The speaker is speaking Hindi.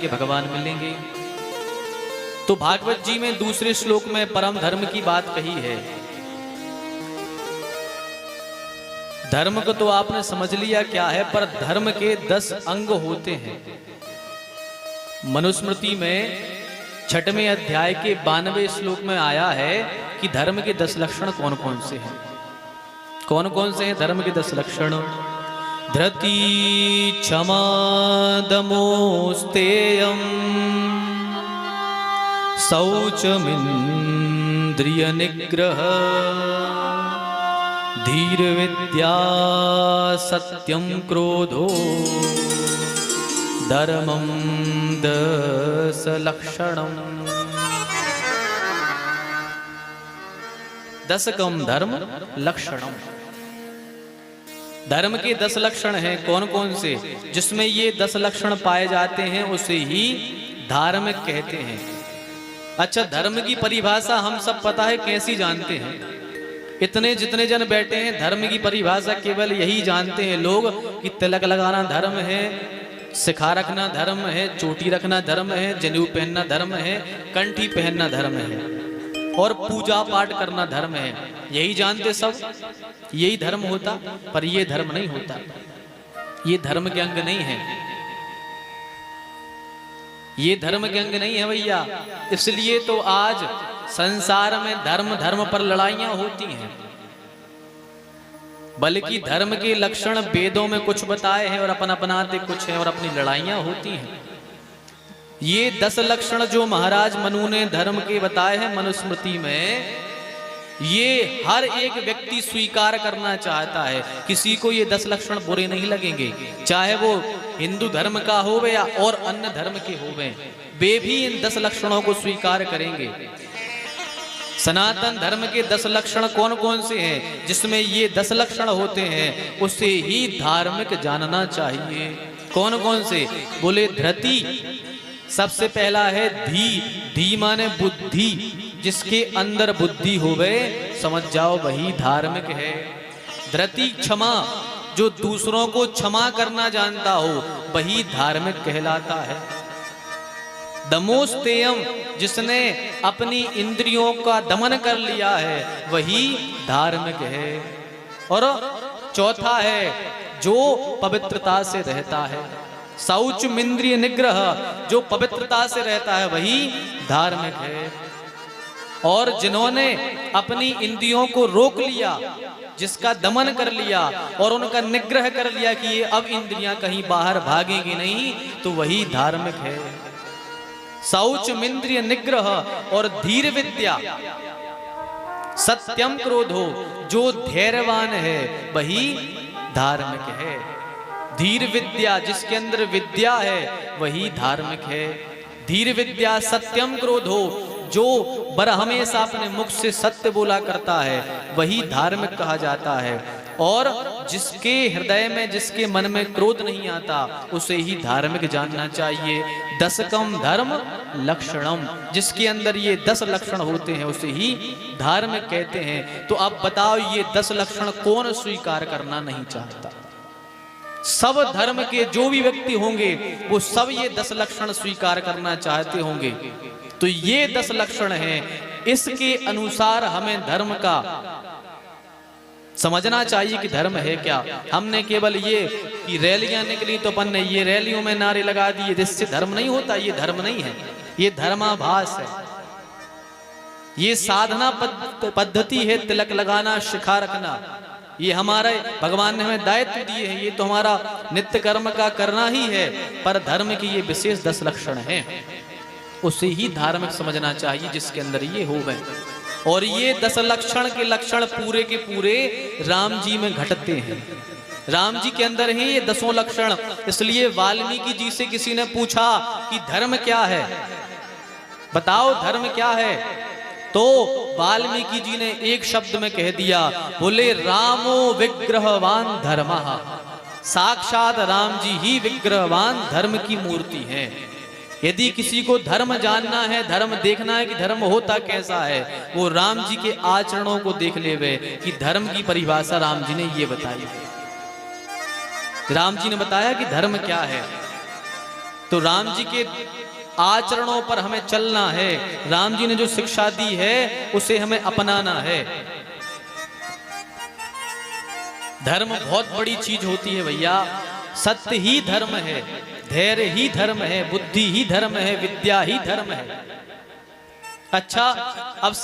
के भगवान मिलेंगे। तो भागवत जी में दूसरे श्लोक में परम धर्म की बात कही है। धर्म को तो आपने समझ लिया क्या है, पर धर्म के 10 अंग होते हैं। मनुस्मृति में 6वें अध्याय के 92वें श्लोक में आया है कि धर्म के 10 लक्षण कौन कौन से हैं। कौन कौन से हैं धर्म के 10 लक्षण? धृति क्षमा दमोस्तेयम शौचमिंद्रिय निग्रह धीर विद्या सत्यम क्रोधो धर्मम 10 लक्षणम। 10कम धर्म लक्षणम। धर्म के 10 लक्षण हैं। कौन कौन से? जिसमें ये 10 लक्षण पाए जाते हैं उसे ही धार्मिक कहते हैं। अच्छा, धर्म की परिभाषा हम सब पता है कैसी जानते हैं? इतने जितने जन बैठे हैं धर्म की परिभाषा केवल यही जानते हैं लोग कि तिलक लगाना धर्म है, सिखा रखना धर्म है, चोटी रखना धर्म है, जनेऊ पहनना धर्म है, कंठी पहनना धर्म है और पूजा पाठ करना धर्म है। यही जानते सब, यही धर्म होता। पर ये धर्म नहीं होता, ये धर्म के अंग नहीं है, ये धर्म के अंग नहीं है भैया। इसलिए तो आज संसार में धर्म धर्म पर लड़ाइयां होती हैं। बल्कि धर्म के लक्षण वेदों में कुछ बताए हैं और अपन अपनाते कुछ हैं और अपनी लड़ाइयां होती हैं। ये 10 लक्षण जो महाराज मनु ने धर्म के बताए हैं मनुस्मृति में, ये हर एक व्यक्ति स्वीकार करना चाहता है। किसी को ये 10 लक्षण बुरे नहीं लगेंगे, चाहे वो हिंदू धर्म का होवे या और अन्य धर्म के होवे, वे भी इन 10 लक्षणों को स्वीकार करेंगे। सनातन धर्म के 10 लक्षण कौन कौन से हैं? जिसमें ये 10 लक्षण होते हैं उसे ही धार्मिक जानना चाहिए। कौन कौन से? बोले धृति सबसे पहला है धी। धी माने बुद्धि, जिसके अंदर बुद्धि होवे समझ जाओ वही धार्मिक है। धृति क्षमा, जो दूसरों को क्षमा करना जानता हो वही धार्मिक कहलाता है। दमोस्तेयम, जिसने अपनी इंद्रियों का दमन कर लिया है वही धार्मिक है। और चौथा है जो पवित्रता से रहता है। शौचमिंद्रिय निग्रह, जो पवित्रता से रहता है वही धार्मिक है। और जिन्होंने अपनी इंद्रियों को रोक लिया, जिसका दमन कर लिया और उनका निग्रह कर लिया कि ये अब इंद्रियां कहीं बाहर भागेंगी नहीं, तो वही धार्मिक है। शौचमिंद्रिय निग्रह और धीर विद्या सत्यम क्रोधो, जो धैर्यवान है वही धार्मिक है। धीर विद्या, जिसके अंदर विद्या है वही धार्मिक है। धीर विद्या सत्यम क्रोधो, जो हमेशा अपने मुख से सत्य बोला करता है वही धार्मिक कहा जाता है। और जिसके हृदय में, जिसके मन में क्रोध नहीं आता उसे ही धार्मिक जानना चाहिए। 10कम धर्म लक्षणम, जिसके अंदर ये 10 लक्षण होते हैं उसे ही धार्मिक कहते हैं। तो अब बताओ ये 10 लक्षण कौन स्वीकार करना नहीं चाहता? सब धर्म के जो भी व्यक्ति होंगे वो सब ये 10 लक्षण स्वीकार करना चाहते होंगे। तो ये 10 लक्षण हैं, इसके अनुसार हमें धर्म का समझना चाहिए कि धर्म है क्या। हमने केवल ये कि रैलियां निकली तो अपन ने ये रैलियों में नारे लगा दिए, जिससे धर्म नहीं होता। ये धर्म नहीं है, ये धर्माभास है। ये साधना पद्धति है, तिलक लगाना, शिखा रखना। ये हमारे भगवान ने हमें दायित्व दिए हैं, ये तो हमारा नित्य कर्म का करना ही है। पर धर्म की ये विशेष 10 लक्षण हैं, उसे ही धार्मिक समझना चाहिए जिसके अंदर ये हो गए। और ये 10 लक्षण के लक्षण पूरे के पूरे राम जी में घटते हैं। राम जी के अंदर ही ये 10 लक्षण। इसलिए वाल्मीकि जी से किसी ने पूछा कि धर्म क्या है, बताओ धर्म क्या है? तो वाल्मीकि जी ने एक शब्द में कह दिया, बोले रामो विग्रहवान धर्मः। साक्षात राम जी ही विग्रहवान धर्म की मूर्ति है। यदि किसी को धर्म जानना है, धर्म देखना है कि धर्म होता कैसा है, वो राम जी के आचरणों को देख ले वे कि धर्म की परिभाषा राम जी ने ये बताई। राम जी ने बताया कि धर्म क्या है। तो राम जी के आचरणों पर हमें चलना है। राम जी ने जो शिक्षा दी है उसे हमें अपनाना है। धर्म बहुत बड़ी चीज होती है भैया। सत्य ही धर्म है, धैर्य ही धर्म है, बुद्धि ही धर्म है, विद्या ही धर्म है। अच्छा, अब